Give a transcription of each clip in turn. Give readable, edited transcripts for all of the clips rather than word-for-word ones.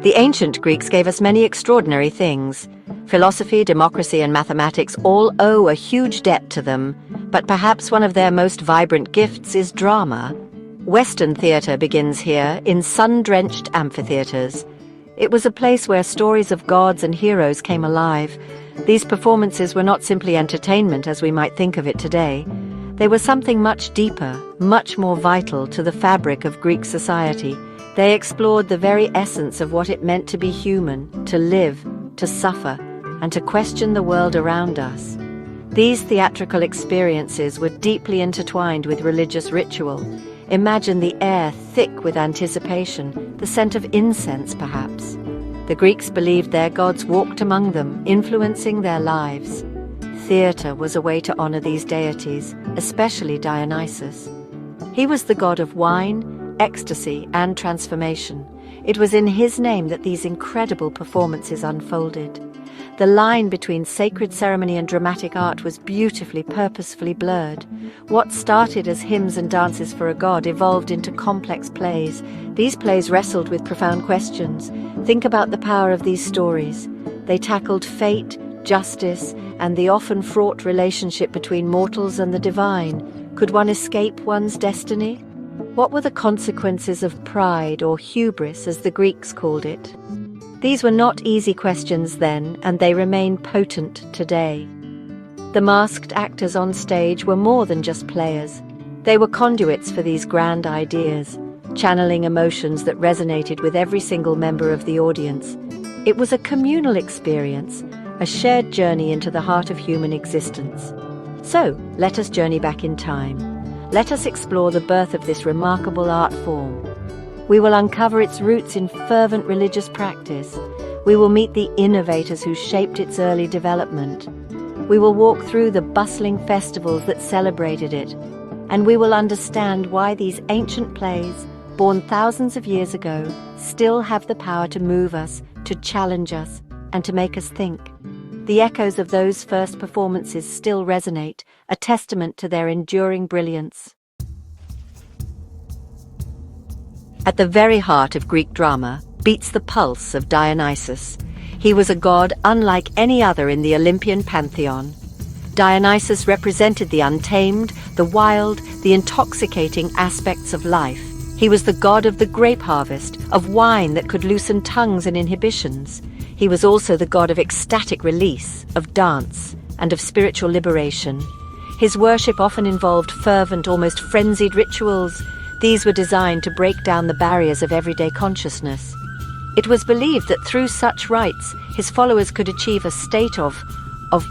The ancient Greeks gave us many extraordinary things. Philosophy, democracy, and mathematics all owe a huge debt to them, but perhaps one of their most vibrant gifts is drama. Western theatre begins here, in sun-drenched amphitheatres. It was a place where stories of gods and heroes came alive. These performances were not simply entertainment as we might think of it today. They were something much deeper, much more vital to the fabric of Greek society. They explored the very essence of what it meant to be human, to live, to suffer, and to question the world around us. These theatrical experiences were deeply intertwined with religious ritual. Imagine the air thick with anticipation, the scent of incense perhaps. The Greeks believed their gods walked among them, influencing their lives. Theatre was a way to honor these deities, especially Dionysus. He was the god of wine, ecstasy, and transformation. It was in his name that these incredible performances unfolded. The line between sacred ceremony and dramatic art was beautifully, purposefully blurred. What started as hymns and dances for a god evolved into complex plays. These plays wrestled with profound questions. Think about the power of these stories. They tackled fate, justice, and the often fraught relationship between mortals and the divine. Could one escape one's destiny? What were the consequences of pride, or hubris as the Greeks called it? These were not easy questions then, and they remain potent today. The masked actors on stage were more than just players. They were conduits for these grand ideas, channeling emotions that resonated with every single member of the audience. It was a communal experience, a shared journey into the heart of human existence. So, let us journey back in time. Let us explore the birth of this remarkable art form. We will uncover its roots in fervent religious practice. We will meet the innovators who shaped its early development. We will walk through the bustling festivals that celebrated it. And we will understand why these ancient plays, born thousands of years ago, still have the power to move us, to challenge us, and to make us think. The echoes of those first performances still resonate, a testament to their enduring brilliance. At the very heart of Greek drama beats the pulse of Dionysus. He was a god unlike any other in the Olympian pantheon. Dionysus represented the untamed, the wild, the intoxicating aspects of life. He was the god of the grape harvest, of wine that could loosen tongues and inhibitions. He was also the god of ecstatic release, of dance, and of spiritual liberation. His worship often involved fervent, almost frenzied rituals. These were designed to break down the barriers of everyday consciousness. It was believed that through such rites, his followers could achieve a state of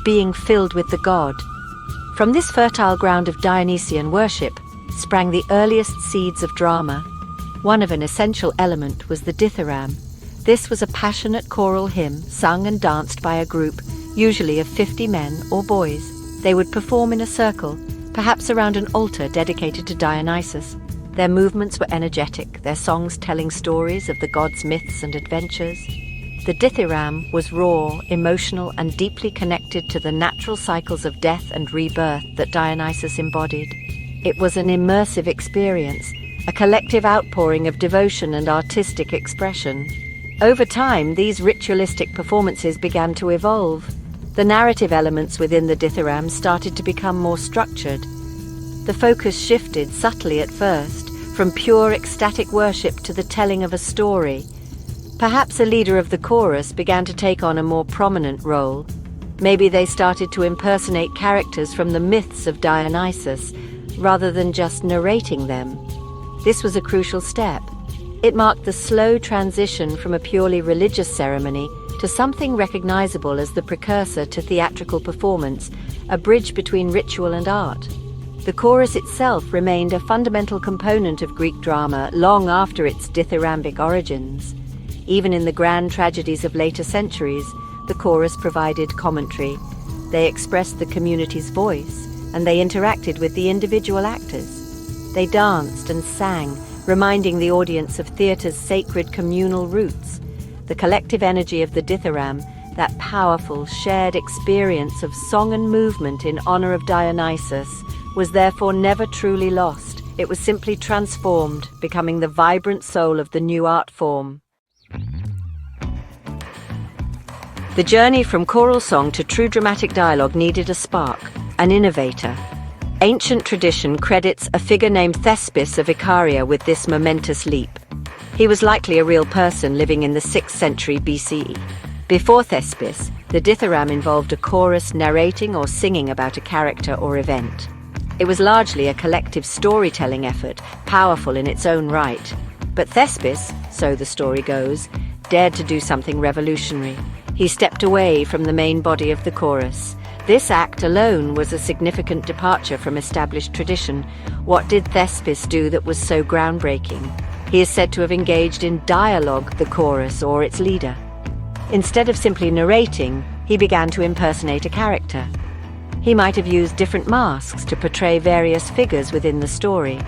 being filled with the god. From this fertile ground of Dionysian worship sprang the earliest seeds of drama. One of an essential element was the dithyramb. This was a passionate choral hymn sung and danced by a group, usually of 50 men or boys. They would perform in a circle, perhaps around an altar dedicated to Dionysus. Their movements were energetic, their songs telling stories of the god's myths and adventures. The dithyramb was raw, emotional, and deeply connected to the natural cycles of death and rebirth that Dionysus embodied. It was an immersive experience, a collective outpouring of devotion and artistic expression. Over time, these ritualistic performances began to evolve. The narrative elements within the dithyramb started to become more structured. The focus shifted subtly at first, from pure ecstatic worship to the telling of a story. Perhaps a leader of the chorus began to take on a more prominent role. Maybe they started to impersonate characters from the myths of Dionysus, rather than just narrating them. This was a crucial step. It marked the slow transition from a purely religious ceremony to something recognizable as the precursor to theatrical performance, a bridge between ritual and art. The chorus itself remained a fundamental component of Greek drama long after its dithyrambic origins. Even in the grand tragedies of later centuries, the chorus provided commentary. They expressed the community's voice, and they interacted with the individual actors. They danced and sang, reminding the audience of theatre's sacred communal roots. The collective energy of the dithyramb, that powerful, shared experience of song and movement in honor of Dionysus, was therefore never truly lost. It was simply transformed, becoming the vibrant soul of the new art form. The journey from choral song to true dramatic dialogue needed a spark, an innovator. Ancient tradition credits a figure named Thespis of Icaria with this momentous leap. He was likely a real person living in the 6th century BCE. Before Thespis, the dithyramb involved a chorus narrating or singing about a character or event. It was largely a collective storytelling effort, powerful in its own right. But Thespis, so the story goes, dared to do something revolutionary. He stepped away from the main body of the chorus. This act alone was a significant departure from established tradition. What did Thespis do that was so groundbreaking? He is said to have engaged in dialogue the chorus or its leader. Instead of simply narrating, he began to impersonate a character. He might have used different masks to portray various figures within the story.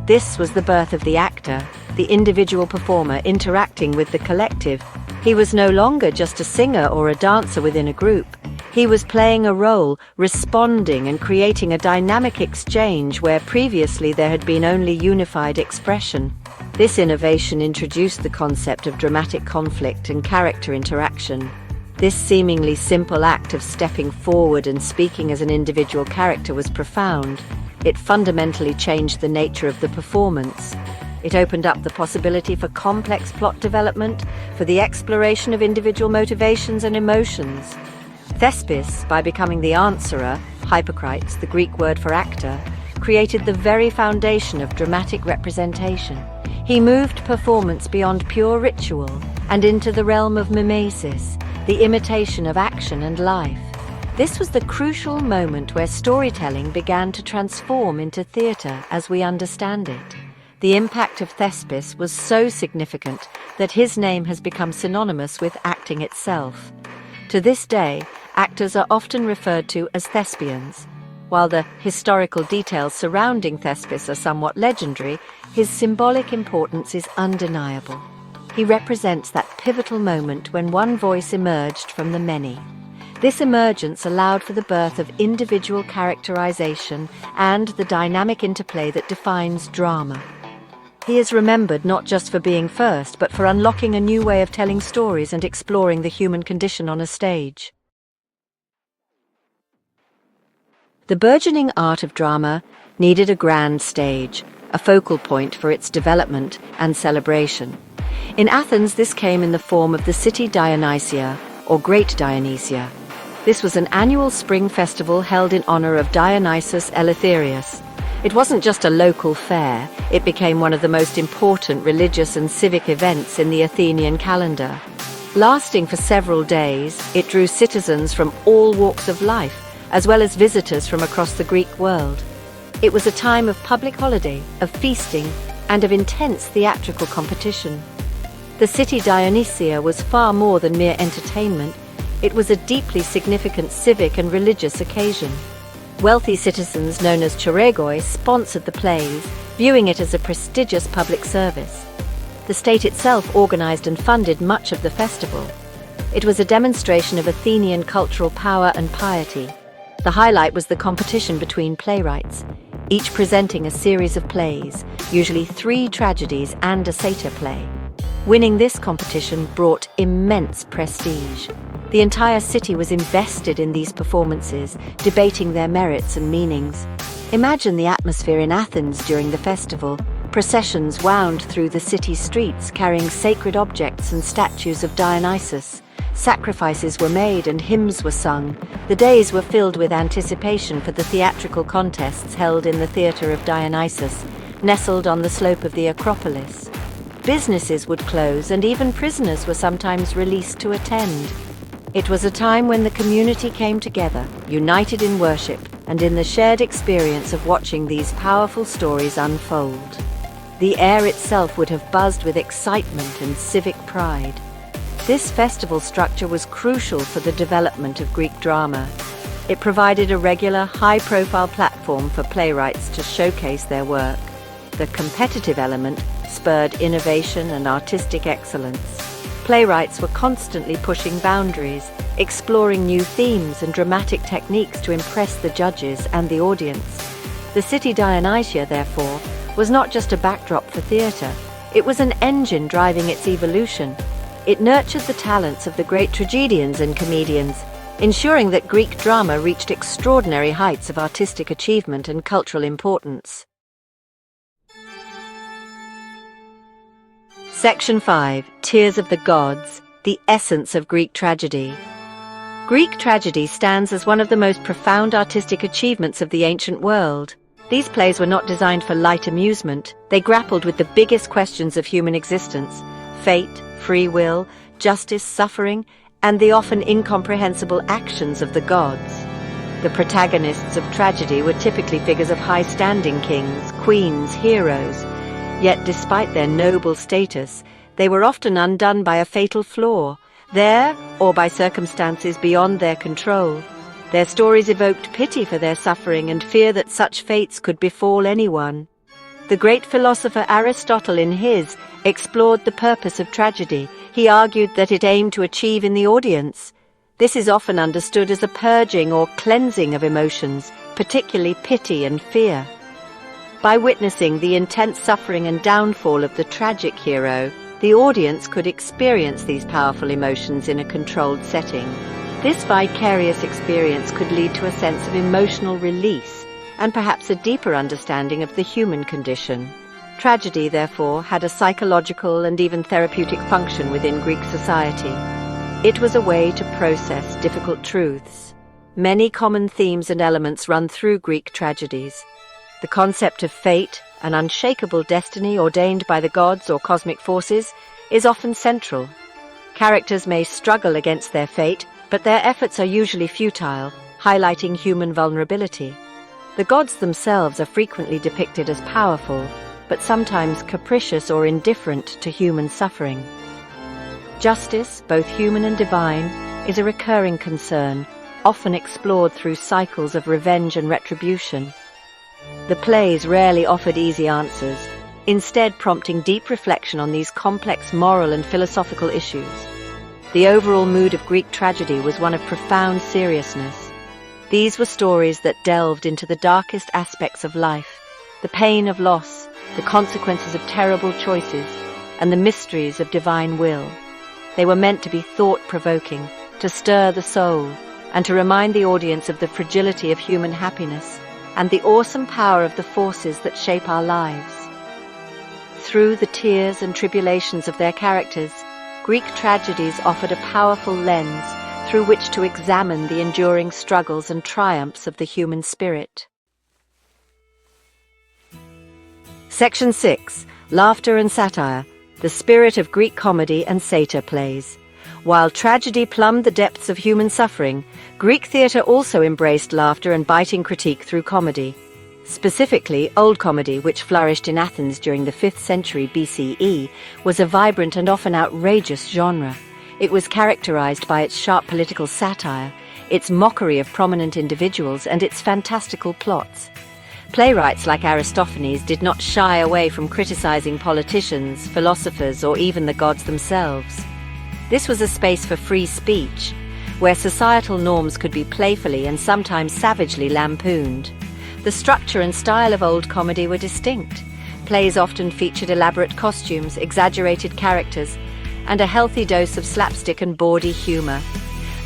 This was the birth of the actor, the individual performer interacting with the collective. He was no longer just a singer or a dancer within a group. He was playing a role, responding and creating a dynamic exchange where previously there had been only unified expression. This innovation introduced the concept of dramatic conflict and character interaction. This seemingly simple act of stepping forward and speaking as an individual character was profound. It fundamentally changed the nature of the performance. It opened up the possibility for complex plot development, for the exploration of individual motivations and emotions. Thespis, by becoming the answerer, Hypocrites, the Greek word for actor, created the very foundation of dramatic representation. He moved performance beyond pure ritual and into the realm of mimesis, the imitation of action and life. This was the crucial moment where storytelling began to transform into theatre as we understand it. The impact of Thespis was so significant that his name has become synonymous with acting itself. To this day, actors are often referred to as thespians. While the historical details surrounding Thespis are somewhat legendary, his symbolic importance is undeniable. He represents that pivotal moment when one voice emerged from the many. This emergence allowed for the birth of individual characterization and the dynamic interplay that defines drama. He is remembered not just for being first, but for unlocking a new way of telling stories and exploring the human condition on a stage. The burgeoning art of drama needed a grand stage, a focal point for its development and celebration. In Athens, this came in the form of the city Dionysia, or Great Dionysia. This was an annual spring festival held in honor of Dionysus Eleutherius. It wasn't just a local fair, it became one of the most important religious and civic events in the Athenian calendar. Lasting for several days, it drew citizens from all walks of life, as well as visitors from across the Greek world. It was a time of public holiday, of feasting, and of intense theatrical competition. The city Dionysia was far more than mere entertainment. It was a deeply significant civic and religious occasion. Wealthy citizens known as choregoi sponsored the plays, viewing it as a prestigious public service. The state itself organized and funded much of the festival. It was a demonstration of Athenian cultural power and piety. The highlight was the competition between playwrights, each presenting a series of plays, usually 3 tragedies and a satyr play. Winning this competition brought immense prestige. The entire city was invested in these performances, debating their merits and meanings. Imagine the atmosphere in Athens during the festival. Processions wound through the city's streets carrying sacred objects and statues of Dionysus. Sacrifices were made and hymns were sung. The days were filled with anticipation for the theatrical contests held in the Theatre of Dionysus, nestled on the slope of the Acropolis. Businesses would close and even prisoners were sometimes released to attend. It was a time when the community came together, united in worship and in the shared experience of watching these powerful stories unfold. The air itself would have buzzed with excitement and civic pride. This festival structure was crucial for the development of Greek drama. It provided a regular, high-profile platform for playwrights to showcase their work. The competitive element spurred innovation and artistic excellence. Playwrights were constantly pushing boundaries, exploring new themes and dramatic techniques to impress the judges and the audience. The city Dionysia, therefore, was not just a backdrop for theatre. It was an engine driving its evolution. It nurtured the talents of the great tragedians and comedians, ensuring that Greek drama reached extraordinary heights of artistic achievement and cultural importance. Section 5. Tears of the Gods, the essence of Greek tragedy. Greek tragedy stands as one of the most profound artistic achievements of the ancient world. These plays were not designed for light amusement. They grappled with the biggest questions of human existence: fate, free will, justice, suffering, and the often incomprehensible actions of the gods. The protagonists of tragedy were typically figures of high standing: kings, queens, heroes. Yet despite their noble status, they were often undone by a fatal flaw, there or by circumstances beyond their control. Their stories evoked pity for their suffering and fear that such fates could befall anyone. The great philosopher Aristotle, in his explored the purpose of tragedy. He argued that it aimed to achieve in the audience. This is often understood as a purging or cleansing of emotions, particularly pity and fear. By witnessing the intense suffering and downfall of the tragic hero, the audience could experience these powerful emotions in a controlled setting. This vicarious experience could lead to a sense of emotional release and perhaps a deeper understanding of the human condition. Tragedy, therefore, had a psychological and even therapeutic function within Greek society. It was a way to process difficult truths. Many common themes and elements run through Greek tragedies. The concept of fate, an unshakable destiny ordained by the gods or cosmic forces, is often central. Characters may struggle against their fate, but their efforts are usually futile, highlighting human vulnerability. The gods themselves are frequently depicted as powerful, but sometimes capricious or indifferent to human suffering. Justice, both human and divine, is a recurring concern, often explored through cycles of revenge and retribution. The plays rarely offered easy answers, instead prompting deep reflection on these complex moral and philosophical issues. The overall mood of Greek tragedy was one of profound seriousness. These were stories that delved into the darkest aspects of life, the pain of loss, the consequences of terrible choices, and the mysteries of divine will. They were meant to be thought-provoking, to stir the soul, and to remind the audience of the fragility of human happiness and the awesome power of the forces that shape our lives. Through the tears and tribulations of their characters, Greek tragedies offered a powerful lens through which to examine the enduring struggles and triumphs of the human spirit. Section 6. Laughter and Satire, the Spirit of Greek Comedy and Satyr Plays. While tragedy plumbed the depths of human suffering, Greek theatre also embraced laughter and biting critique through comedy. Specifically, Old Comedy, which flourished in Athens during the 5th century BCE, was a vibrant and often outrageous genre. It was characterized by its sharp political satire, its mockery of prominent individuals, and its fantastical plots. Playwrights like Aristophanes did not shy away from criticizing politicians, philosophers, or even the gods themselves. This was a space for free speech, where societal norms could be playfully and sometimes savagely lampooned. The structure and style of Old Comedy were distinct. Plays often featured elaborate costumes, exaggerated characters, and a healthy dose of slapstick and bawdy humor.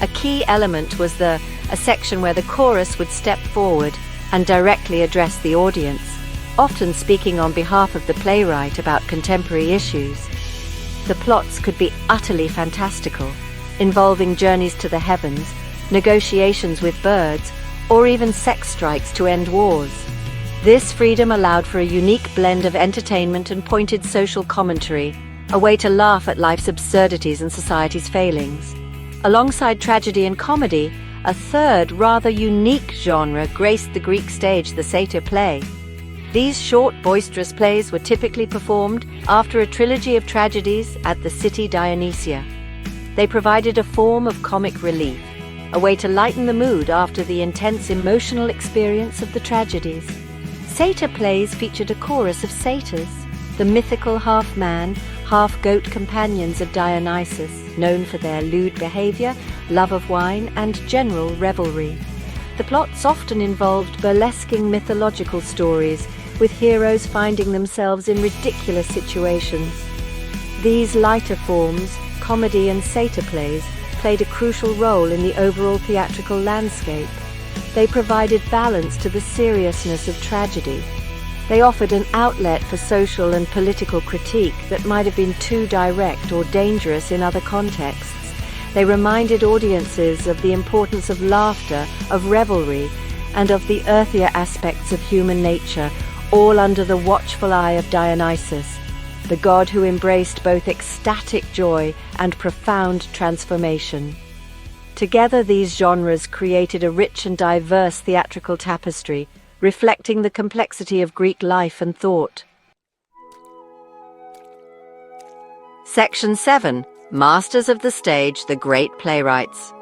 A key element was a section where the chorus would step forward and directly address the audience, often speaking on behalf of the playwright about contemporary issues. The plots could be utterly fantastical, involving journeys to the heavens, negotiations with birds, or even sex strikes to end wars. This freedom allowed for a unique blend of entertainment and pointed social commentary, a way to laugh at life's absurdities and society's failings. Alongside tragedy and comedy, a third, rather unique genre graced the Greek stage, the satyr play. These short, boisterous plays were typically performed after a trilogy of tragedies at the city Dionysia. They provided a form of comic relief, a way to lighten the mood after the intense emotional experience of the tragedies. Satyr plays featured a chorus of satyrs, the mythical half-man, half-goat companions of Dionysus, known for their lewd behavior, love of wine, and general revelry. The plots often involved burlesquing mythological stories, with heroes finding themselves in ridiculous situations. These lighter forms, comedy and satyr plays played a crucial role in the overall theatrical landscape. They provided balance to the seriousness of tragedy. They offered an outlet for social and political critique that might have been too direct or dangerous in other contexts. They reminded audiences of the importance of laughter, of revelry, and of the earthier aspects of human nature, all under the watchful eye of Dionysus, the god who embraced both ecstatic joy and profound transformation. Together, these genres created a rich and diverse theatrical tapestry, reflecting the complexity of Greek life and thought. Section 7. Masters of the Stage, the Great Playwrights.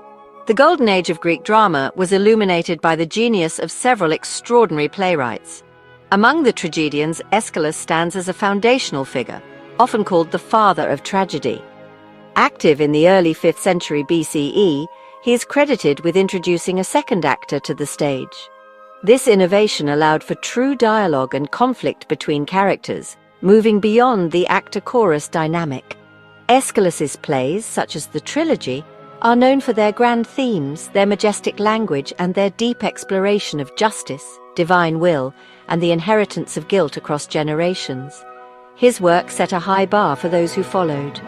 The golden age of Greek drama was illuminated by the genius of several extraordinary playwrights. Among the tragedians, Aeschylus stands as a foundational figure, often called the father of tragedy. Active in the early 5th century BCE, he is credited with introducing a second actor to the stage. This innovation allowed for true dialogue and conflict between characters, moving beyond the actor-chorus dynamic. Aeschylus's plays, such as the Trilogy, are known for their grand themes, their majestic language, and their deep exploration of justice, divine will, and the inheritance of guilt across generations. His work set a high bar for those who followed.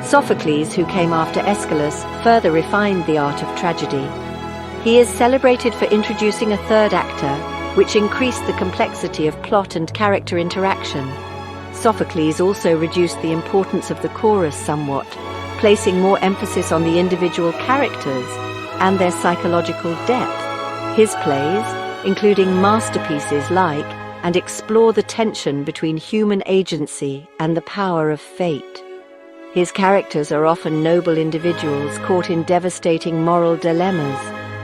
Sophocles, who came after Aeschylus, further refined the art of tragedy. He is celebrated for introducing a third actor, which increased the complexity of plot and character interaction. Sophocles also reduced the importance of the chorus somewhat, placing more emphasis on the individual characters and their psychological depth. His plays, including masterpieces like and explore the tension between human agency and the power of fate. His characters are often noble individuals caught in devastating moral dilemmas,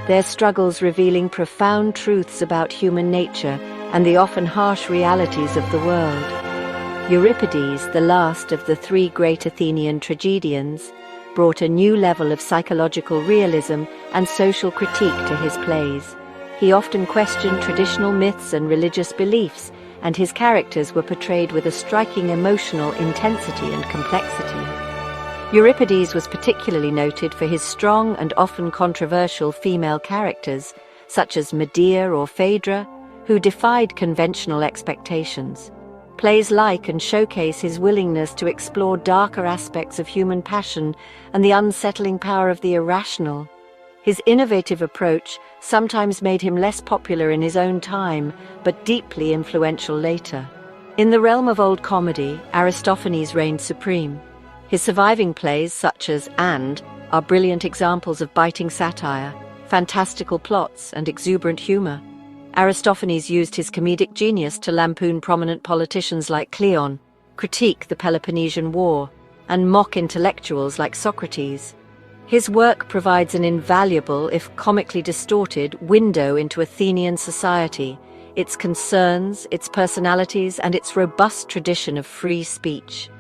their struggles revealing profound truths about human nature and the often harsh realities of the world. Euripides, the last of the three great Athenian tragedians, brought a new level of psychological realism and social critique to his plays. He often questioned traditional myths and religious beliefs, and his characters were portrayed with a striking emotional intensity and complexity. Euripides was particularly noted for his strong and often controversial female characters, such as Medea or Phaedra, who defied conventional expectations. Plays like and showcase his willingness to explore darker aspects of human passion and the unsettling power of the irrational. His innovative approach sometimes made him less popular in his own time, but deeply influential later. In the realm of old comedy, Aristophanes reigned supreme. His surviving plays, such as And, are brilliant examples of biting satire, fantastical plots, and exuberant humor. Aristophanes used his comedic genius to lampoon prominent politicians like Cleon, critique the Peloponnesian War, and mock intellectuals like Socrates. His work provides an invaluable, if comically distorted, window into Athenian society, its concerns, its personalities, and its robust tradition of free speech.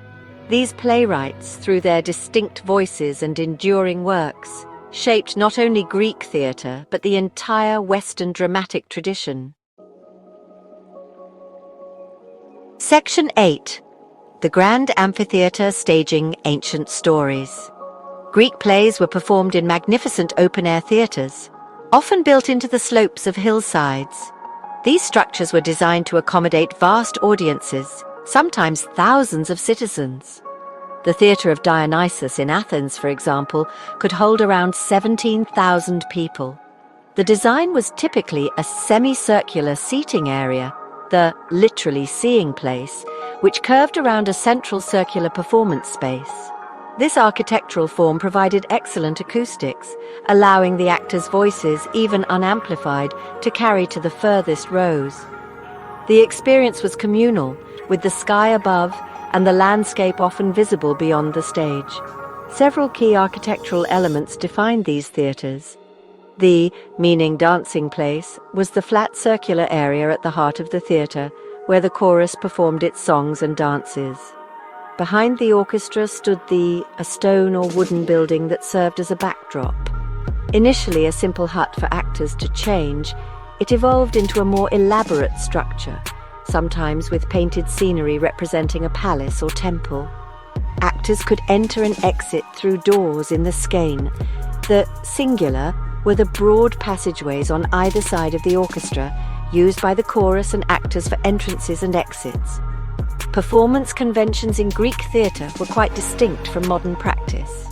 These playwrights, through their distinct voices and enduring works, shaped not only Greek theatre, but the entire Western dramatic tradition. Section 8. The Grand Amphitheatre Staging Ancient Stories. Greek plays were performed in magnificent open-air theatres, often built into the slopes of hillsides. These structures were designed to accommodate vast audiences, sometimes thousands of citizens. The Theatre of Dionysus in Athens, for example, could hold around 17,000 people. The design was typically a semicircular seating area, the literally seeing place, which curved around a central circular performance space. This architectural form provided excellent acoustics, allowing the actors' voices, even unamplified, to carry to the furthest rows. The experience was communal, with the sky above and the landscape often visible beyond the stage. Several key architectural elements defined these theatres. The, meaning dancing place, was the flat circular area at the heart of the theatre, where the chorus performed its songs and dances. Behind the orchestra stood a stone or wooden building that served as a backdrop. Initially a simple hut for actors to change, it evolved into a more elaborate structure, sometimes with painted scenery representing a palace or temple. Actors could enter and exit through doors in the skein. The singular were the broad passageways on either side of the orchestra, used by the chorus and actors for entrances and exits. Performance conventions in Greek theatre were quite distinct from modern practice.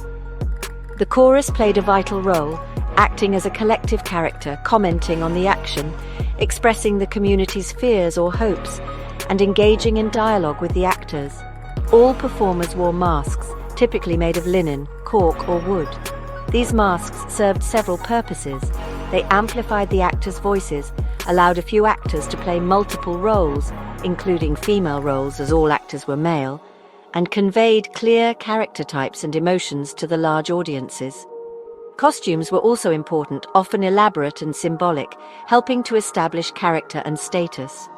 The chorus played a vital role, acting as a collective character, commenting on the action, expressing the community's fears or hopes, and engaging in dialogue with the actors. All performers wore masks, typically made of linen, cork, or wood. These masks served several purposes. They amplified the actors' voices, allowed a few actors to play multiple roles, including female roles as all actors were male, and conveyed clear character types and emotions to the large audiences. Costumes were also important, often elaborate and symbolic, helping to establish character and status.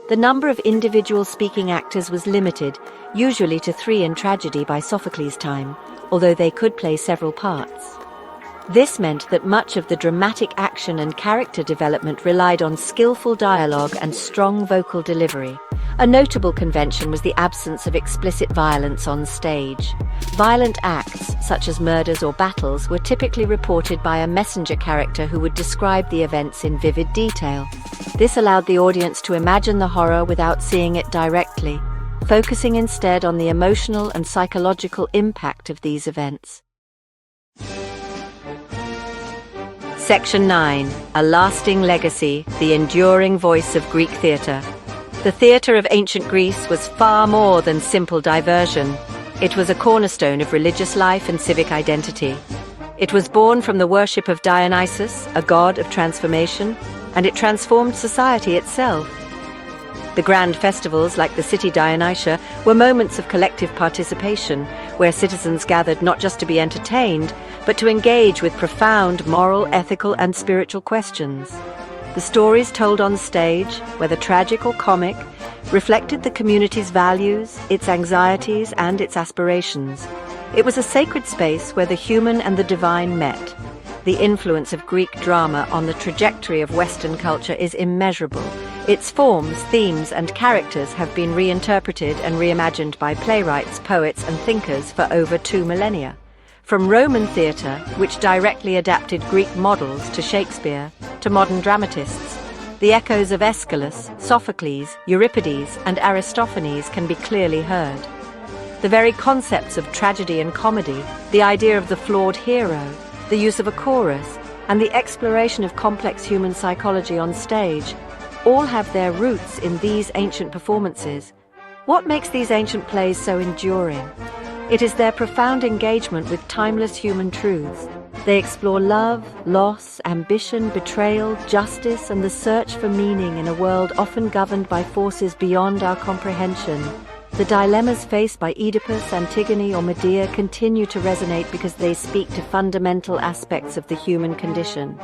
The number of individual speaking actors was limited, usually to 3 in tragedy by Sophocles' time, although they could play several parts. This meant that much of the dramatic action and character development relied on skillful dialogue and strong vocal delivery. A notable convention was the absence of explicit violence on stage. Violent acts, such as murders or battles, were typically reported by a messenger character who would describe the events in vivid detail. This allowed the audience to imagine the horror without seeing it directly, focusing instead on the emotional and psychological impact of these events. Section 9. A lasting legacy, the enduring voice of Greek theatre. The theatre of ancient Greece was far more than simple diversion. It was a cornerstone of religious life and civic identity. It was born from the worship of Dionysus, a god of transformation, and it transformed society itself. The grand festivals, like the city Dionysia, were moments of collective participation, where citizens gathered not just to be entertained, but to engage with profound moral, ethical, and spiritual questions. The stories told on stage, whether tragic or comic, reflected the community's values, its anxieties, and its aspirations. It was a sacred space where the human and the divine met. The influence of Greek drama on the trajectory of Western culture is immeasurable. Its forms, themes, and characters have been reinterpreted and reimagined by playwrights, poets, and thinkers for over 2 millennia. From Roman theatre, which directly adapted Greek models, to Shakespeare, to modern dramatists, the echoes of Aeschylus, Sophocles, Euripides, and Aristophanes can be clearly heard. The very concepts of tragedy and comedy, the idea of the flawed hero, the use of a chorus, and the exploration of complex human psychology on stage, all have their roots in these ancient performances. What makes these ancient plays so enduring? It is their profound engagement with timeless human truths. They explore love, loss, ambition, betrayal, justice, and the search for meaning in a world often governed by forces beyond our comprehension. The dilemmas faced by Oedipus, Antigone, or Medea continue to resonate because they speak to fundamental aspects of the human condition.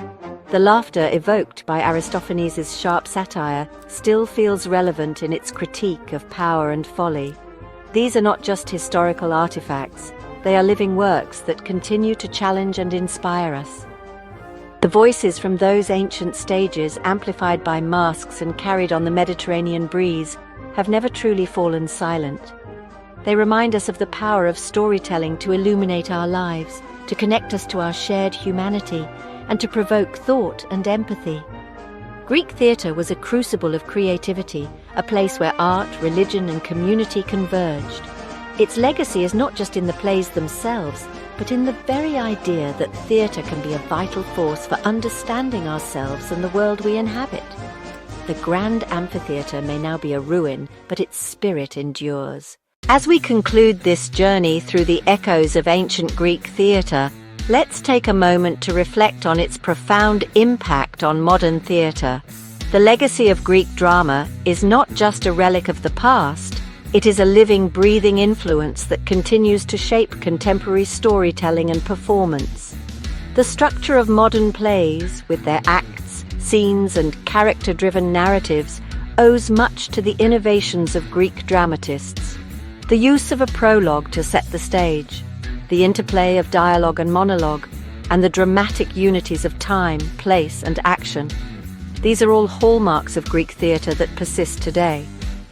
The laughter evoked by Aristophanes' sharp satire still feels relevant in its critique of power and folly. These are not just historical artifacts, they are living works that continue to challenge and inspire us. The voices from those ancient stages, amplified by masks and carried on the Mediterranean breeze, have never truly fallen silent. They remind us of the power of storytelling to illuminate our lives, to connect us to our shared humanity, and to provoke thought and empathy. Greek theatre was a crucible of creativity, a place where art, religion, and community converged. Its legacy is not just in the plays themselves, but in the very idea that theatre can be a vital force for understanding ourselves and the world we inhabit. The grand amphitheatre may now be a ruin, but its spirit endures. As we conclude this journey through the echoes of ancient Greek theatre, let's take a moment to reflect on its profound impact on modern theatre. The legacy of Greek drama is not just a relic of the past, it is a living, breathing influence that continues to shape contemporary storytelling and performance. The structure of modern plays, with their acts, scenes, and character-driven narratives, owes much to the innovations of Greek dramatists. The use of a prologue to set the stage, the interplay of dialogue and monologue, and the dramatic unities of time, place, and action. These are all hallmarks of Greek theatre that persist today.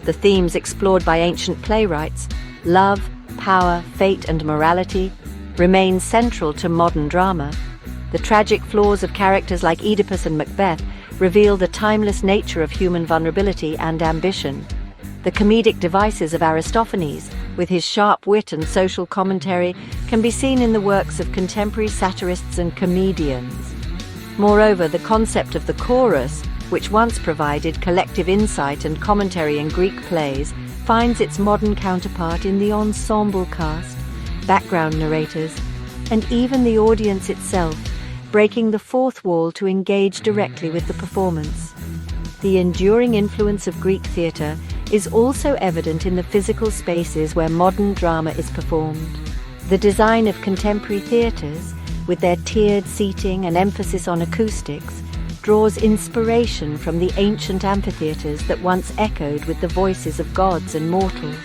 The themes explored by ancient playwrights, love, power, fate, and morality remain central to modern drama. The tragic flaws of characters like Oedipus and Macbeth reveal the timeless nature of human vulnerability and ambition. The comedic devices of Aristophanes, with his sharp wit and social commentary, can be seen in the works of contemporary satirists and comedians. Moreover, the concept of the chorus, which once provided collective insight and commentary in Greek plays, finds its modern counterpart in the ensemble cast, background narrators, and even the audience itself, breaking the fourth wall to engage directly with the performance. The enduring influence of Greek theatre is also evident in the physical spaces where modern drama is performed. The design of contemporary theatres, with their tiered seating and emphasis on acoustics, draws inspiration from the ancient amphitheatres that once echoed with the voices of gods and mortals.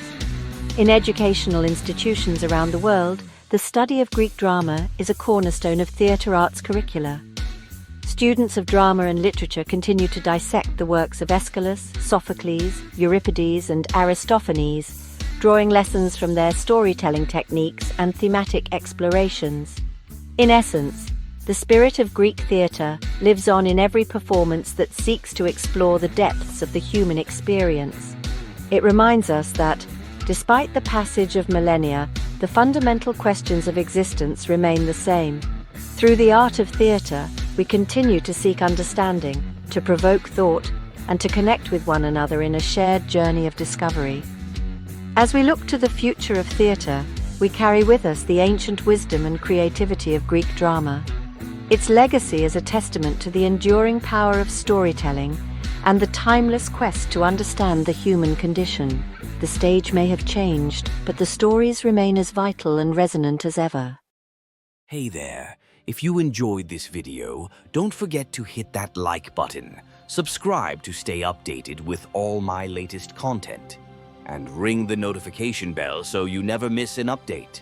In educational institutions around the world, the study of Greek drama is a cornerstone of theatre arts curricula. Students of drama and literature continue to dissect the works of Aeschylus, Sophocles, Euripides, and Aristophanes, drawing lessons from their storytelling techniques and thematic explorations. In essence, the spirit of Greek theatre lives on in every performance that seeks to explore the depths of the human experience. It reminds us that, despite the passage of millennia, the fundamental questions of existence remain the same. Through the art of theatre, we continue to seek understanding, to provoke thought, and to connect with one another in a shared journey of discovery. As we look to the future of theatre, we carry with us the ancient wisdom and creativity of Greek drama. Its legacy is a testament to the enduring power of storytelling and the timeless quest to understand the human condition. The stage may have changed, but the stories remain as vital and resonant as ever. Hey there, if you enjoyed this video, don't forget to hit that like button, subscribe to stay updated with all my latest content, and ring the notification bell so you never miss an update.